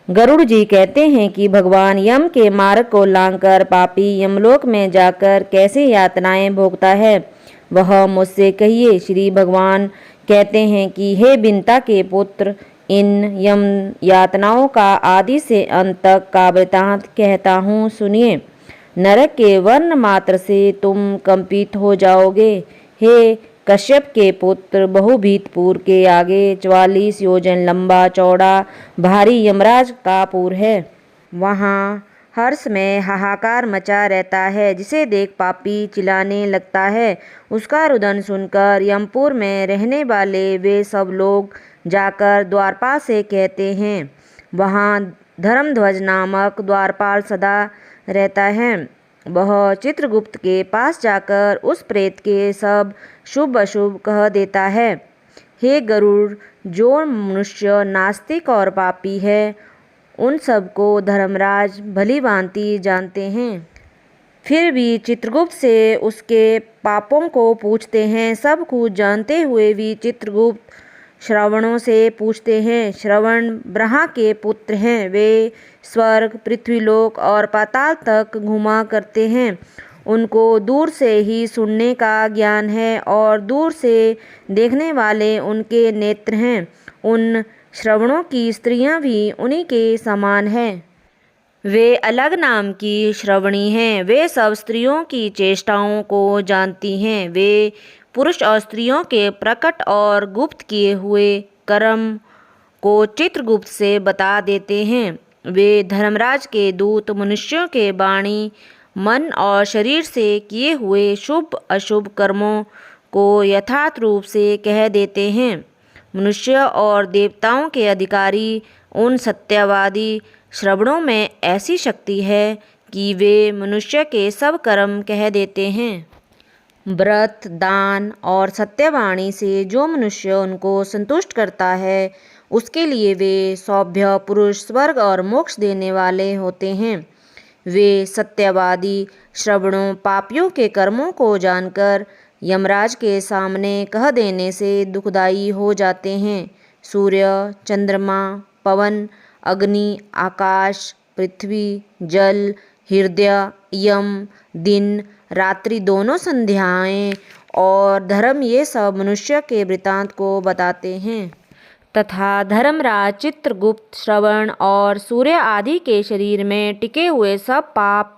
गरुड़ जी कहते हैं कि भगवान यम के मार्ग को लांघकर पापी यमलोक में जाकर कैसे यातनाएं भोगता है, वह मुझसे कहिए। श्री भगवान कहते हैं कि हे बिन्ता के पुत्र, इन यम यातनाओं का आदि से अंत तक का वृतांत कहता हूँ, सुनिए। नरक के वर्ण मात्र से तुम कंपित हो जाओगे। हे कश्यप के पुत्र, बहुभीतपुर के आगे 44 योजन लंबा चौड़ा भारी यमराज का पुर है। वहाँ हर्ष में हाहाकार मचा रहता है, जिसे देख पापी चिल्लाने लगता है। उसका रुदन सुनकर यमपुर में रहने वाले वे सब लोग जाकर द्वारपाल से कहते हैं। वहाँ धर्मध्वज नामक द्वारपाल सदा रहता है। वह चित्रगुप्त के पास जाकर उस प्रेत के सब शुभ अशुभ कह देता है। हे गरुड़, जो मनुष्य नास्तिक और पापी है, उन सबको धर्मराज भली भांति जानते हैं। फिर भी चित्रगुप्त से उसके पापों को पूछते हैं। सब कुछ जानते हुए भी चित्रगुप्त श्रवणों से पूछते हैं। श्रवण ब्रह्मा के पुत्र हैं। वे स्वर्ग, पृथ्वीलोक और पाताल तक घुमा करते हैं। उनको दूर से ही सुनने का ज्ञान है और दूर से देखने वाले उनके नेत्र हैं। उन श्रवणों की स्त्रियां भी उन्हीं के समान हैं। वे अलग नाम की श्रवणी हैं। वे सब स्त्रियों की चेष्टाओं को जानती हैं। वे पुरुष और स्त्रियों के प्रकट और गुप्त किए हुए कर्म को चित्रगुप्त से बता देते हैं। वे धर्मराज के दूत मनुष्यों के वाणी, मन और शरीर से किए हुए शुभ अशुभ कर्मों को यथार्थ रूप से कह देते हैं। मनुष्य और देवताओं के अधिकारी उन सत्यवादी श्रवणों में ऐसी शक्ति है कि वे मनुष्य के सब कर्म कह देते हैं। व्रत, दान और सत्यवाणी से जो मनुष्य उनको संतुष्ट करता है, उसके लिए वे सौभ्य पुरुष, स्वर्ग और मोक्ष देने वाले होते हैं। वे सत्यवादी श्रवणों पापियों के कर्मों को जानकर यमराज के सामने कह देने से दुखदायी हो जाते हैं। सूर्य, चंद्रमा, पवन, अग्नि, आकाश, पृथ्वी, जल, हृदय, यम, दिन, रात्रि, दोनों संध्याएं और धर्म, ये सब मनुष्य के वृतांत को बताते हैं। तथा धर्मराज चित्रगुप्त श्रवण और सूर्य आदि के शरीर में टिके हुए सब पाप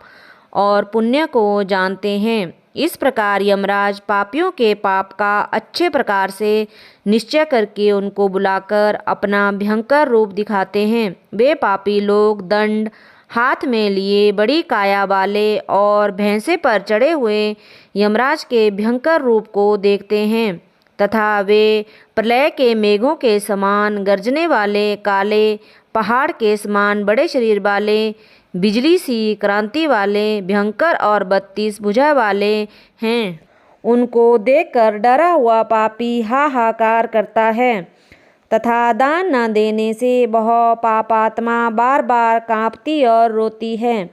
और पुण्य को जानते हैं। इस प्रकार यमराज पापियों के पाप का अच्छे प्रकार से निश्चय करके उनको बुलाकर अपना भयंकर रूप दिखाते हैं। वे पापी लोग दंड हाथ में लिए, बड़ी काया वाले और भैंसे पर चढ़े हुए यमराज के भयंकर रूप को देखते हैं तथा वे प्रलय के मेघों के समान गरजने वाले, काले पहाड़ के समान बड़े शरीर वाले, बिजली सी क्रांति वाले, भयंकर और 32 भुजा वाले हैं। उनको देखकर डरा हुआ पापी हाहाकार करता है तथा दान न देने से वह पापात्मा बार बार कांपती और रोती है।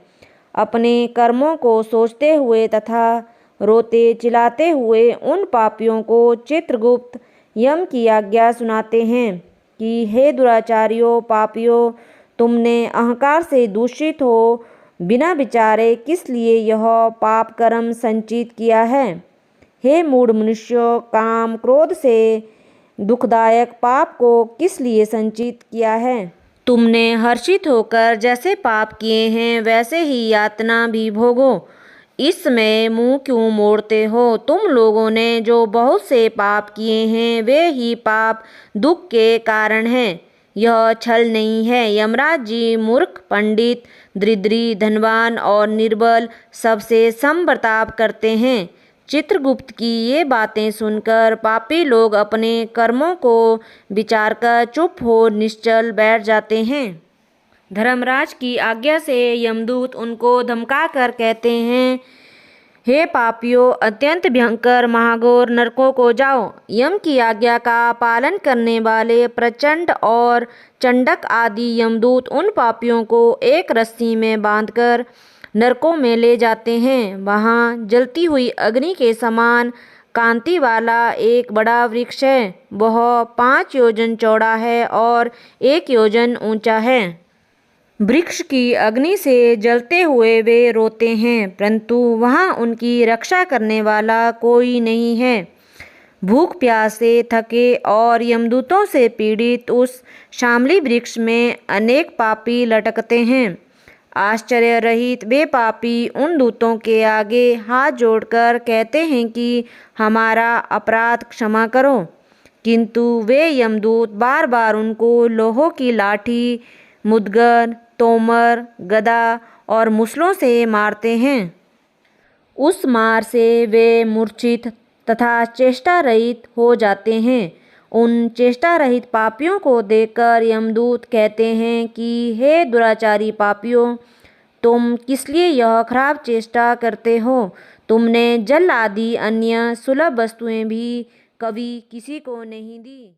अपने कर्मों को सोचते हुए तथा रोते चिल्लाते हुए उन पापियों को चित्रगुप्त यम की आज्ञा सुनाते हैं कि हे दुराचारियों, पापियों, तुमने अहंकार से दूषित हो बिना विचारे किस लिए यह पाप कर्म संचित किया है। हे मूढ़ मनुष्यों, काम क्रोध से दुखदायक पाप को किस लिए संचित किया है। तुमने हर्षित होकर जैसे पाप किए हैं वैसे ही यातना भी भोगो। इस समय मुंह क्यों मोड़ते हो। तुम लोगों ने जो बहुत से पाप किए हैं वे ही पाप दुख के कारण हैं। यह छल नहीं है। यमराज जी मूर्ख, पंडित, दरिद्री, धनवान और निर्बल सबसे सम बर्ताव करते हैं। चित्रगुप्त की ये बातें सुनकर पापी लोग अपने कर्मों को विचार कर चुप हो निश्चल बैठ जाते हैं। धर्मराज की आज्ञा से यमदूत उनको धमका कर कहते हैं, हे पापियों, अत्यंत भयंकर महाघोर नरकों को जाओ। यम की आज्ञा का पालन करने वाले प्रचंड और चंडक आदि यमदूत उन पापियों को एक रस्सी में बांधकर नरकों में ले जाते हैं। वहाँ जलती हुई अग्नि के समान कांति वाला एक बड़ा वृक्ष है। वह 5 योजन चौड़ा है और 1 योजन ऊंचा है। वृक्ष की अग्नि से जलते हुए वे रोते हैं, परंतु वहाँ उनकी रक्षा करने वाला कोई नहीं है। भूख प्यास से थके और यमदूतों से पीड़ित उस शामली वृक्ष में अनेक पापी लटकते हैं। आश्चर्य रहित वे पापी उन दूतों के आगे हाथ जोड़कर कहते हैं कि हमारा अपराध क्षमा करो, किंतु वे यमदूत बार बार उनको लोहों की लाठी, मुद्गर, तोमर, गदा और मुसलों से मारते हैं। उस मार से वे मूर्छित तथा चेष्टा रहित हो जाते हैं। उन चेष्टा रहित पापियों को देखकर यमदूत कहते हैं कि हे दुराचारी पापियों, तुम किस लिए यह खराब चेष्टा करते हो? तुमने जल आदि अन्य सुलभ वस्तुएं भी कभी किसी को नहीं दी।